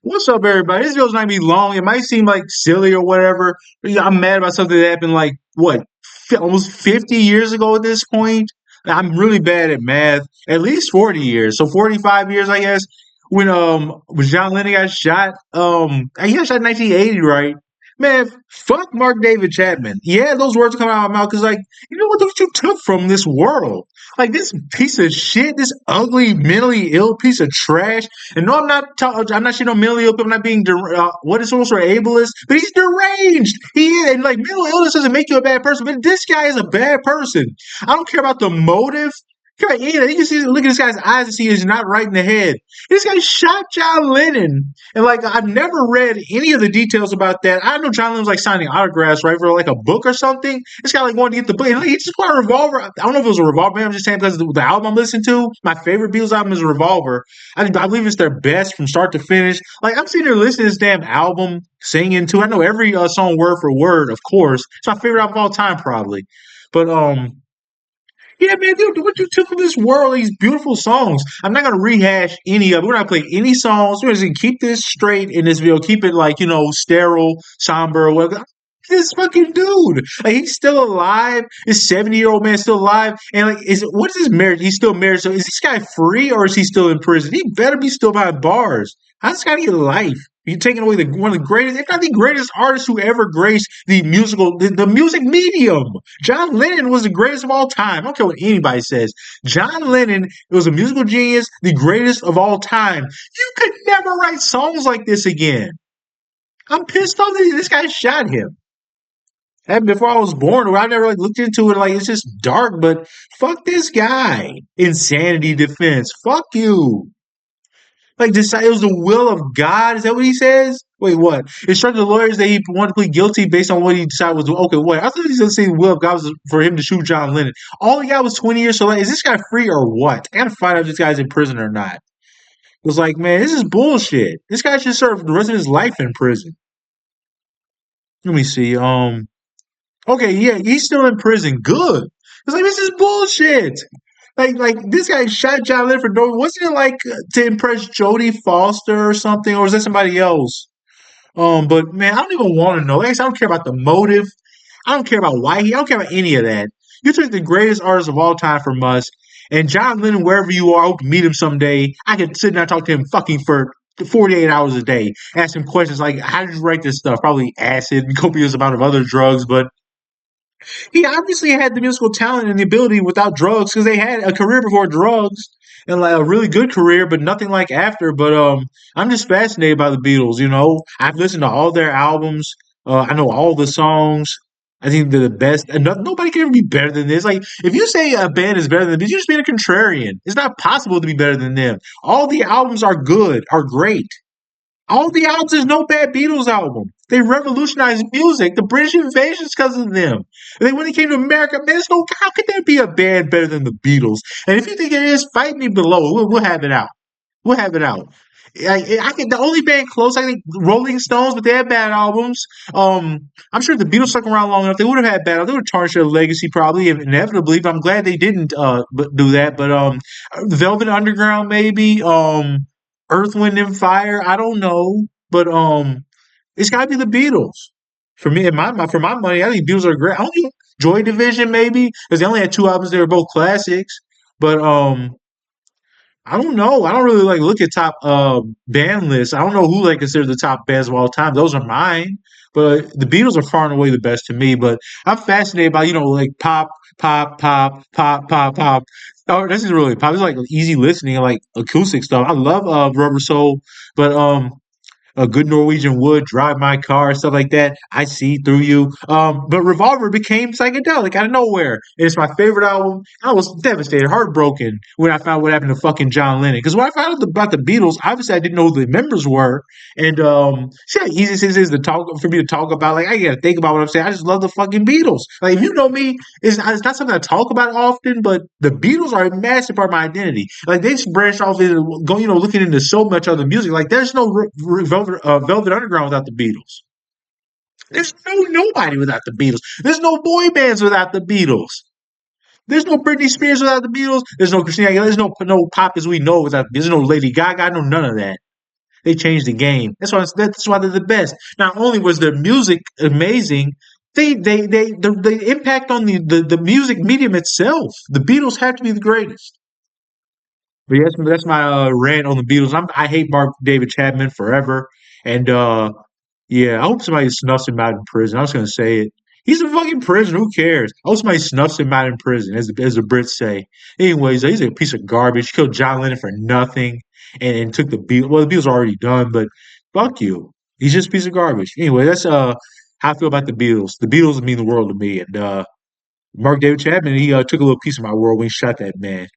What's up, everybody? This video's might be long. It might seem like silly or whatever. But yeah, I'm mad about something that happened like what, almost 50 years ago at this point. I'm really bad at math. At least 40 years, so 45 years, I guess. When John Lennon got shot, he got shot in 1980, right? Man, fuck Mark David Chapman. Yeah, those words come out of my mouth because, like, you know what you took from this world? Like this piece of shit, this ugly, mentally ill piece of trash. And no, I'm not shitting on mentally ill people. I'm not being what is also ableist, but he's deranged. He is, and like mental illness doesn't make you a bad person, but this guy is a bad person. I don't care about the motive. I care about any of that. You can see, look at this guy's eyes and see he's not right in the head. This guy shot John Lennon, and like I've never read any of the details about that. I know John Lennon was like signing autographs, right, for like a book or something. This guy like wanted to get the book. And, like, he just got a revolver. I don't know if it was a revolver. Maybe I'm just saying because the album I'm listening to, my favorite Beatles album is Revolver. I believe it's their best from start to finish. Like I'm sitting there listening to this damn album, singing to. I know every song word for word, of course. It's my favorite album of all time, probably. But yeah, man, dude, what you took from this world, these beautiful songs. I'm not gonna rehash any of it. We're not playing any songs. We're just gonna keep this straight in this video. Keep it like, sterile, somber, or whatever. This fucking dude, like he's still alive. This 70-year-old man still alive, and like, what is his marriage? He's still married. So is this guy free or is he still in prison? He better be still behind bars. How's this guy get a life? You're taking away one of the greatest, if not the greatest artist who ever graced the music medium. John Lennon was the greatest of all time. I don't care what anybody says. John Lennon was a musical genius, the greatest of all time. You could never write songs like this again. I'm pissed off that this guy shot him. And before I was born, I never like looked into it. Like it's just dark, but fuck this guy. Insanity defense. Fuck you. Like decide it was the will of God. Is that what he says? Wait, what? Instructed the lawyers that he wanted to plead guilty based on what he decided was doing. Okay, what? I thought he was gonna say the will of God was for him to shoot John Lennon. All he got was 20 years. So like, is this guy free or what? I gotta find out if this guy's in prison or not. It was like, man, this is bullshit. This guy should serve the rest of his life in prison. Let me see. Okay, yeah, he's still in prison. Good. It's like this is bullshit. Like this guy shot John Lennon for no. Wasn't it like to impress Jodie Foster or something, or was that somebody else? But man, I don't even want to know. Like I don't care about the motive. I don't care about why he. I don't care about any of that. You took the greatest artist of all time from us, and John Lennon, wherever you are, I hope to meet him someday. I could sit down and talk to him fucking for 48 hours a day, ask him questions like, "How did you write this stuff?" Probably acid and copious amount of other drugs, but he obviously had the musical talent and the ability without drugs because they had a career before drugs and like a really good career, but nothing like after. But I'm just fascinated by the Beatles. I've listened to all their albums. I know all the songs. I think they're the best. And nobody can ever be better than this. Like, if you say a band is better than this, you're just being a contrarian. It's not possible to be better than them. All the albums are good, are great. All the albums, there's no bad Beatles album. They revolutionized music. The British invasion is because of them. And then when they came to America, man, there's no, how could there be a band better than the Beatles? And if you think it is, fight me below. We'll have it out. We'll have it out. The only band close, I think, Rolling Stones, but they had bad albums. I'm sure if the Beatles stuck around long enough, they would have had bad. They would have tarnished their legacy probably, inevitably. But I'm glad they didn't do that. But Velvet Underground, maybe. Earth, Wind, and Fire. I don't know, but it's got to be the Beatles for me. For my money, I think Beatles are great. I don't think Joy Division maybe because they only had two albums. They were both classics, but I don't know. I don't really like look at top band lists. I don't know who like considered the top bands of all time. Those are mine, but the Beatles are far and away the best to me. But I'm fascinated by like pop, pop, pop, pop, pop, pop. Oh, this is really pop. It's like easy listening and like acoustic stuff. I love Rubber Soul, but a good Norwegian Wood, Drive My Car, stuff like that. I See Through You. But Revolver became psychedelic out of nowhere. It's my favorite album. I was devastated, heartbroken when I found what happened to fucking John Lennon. Because when I found out about the Beatles, obviously I didn't know who the members were. And see how easy this is to talk for me to talk about. Like I gotta think about what I'm saying. I just love the fucking Beatles. Like if you know me, it's not something I talk about often, but the Beatles are a massive part of my identity. Like they branched off into going, looking into so much other music. Like there's no Velvet Underground without the Beatles. There's nobody without the Beatles. There's no boy bands without the Beatles. There's no Britney Spears without the Beatles. There's no Christina Aguilera. There's no pop as we know without. There's no Lady Gaga. No none of that. They changed the game. That's why they're the best. Not only was their music amazing, the impact on the music medium itself. The Beatles have to be the greatest. But yes, that's my rant on the Beatles. I hate Mark David Chapman forever, and yeah, I hope somebody snuffs him out in prison. I was gonna say it. He's in fucking prison. Who cares? I hope somebody snuffs him out in prison, as the Brits say. Anyways, he's a piece of garbage. Killed John Lennon for nothing, and took the Beatles. Well, the Beatles are already done, but fuck you. He's just a piece of garbage. Anyway, that's how I feel about the Beatles. The Beatles mean the world to me, and Mark David Chapman, he took a little piece of my world when he shot that man.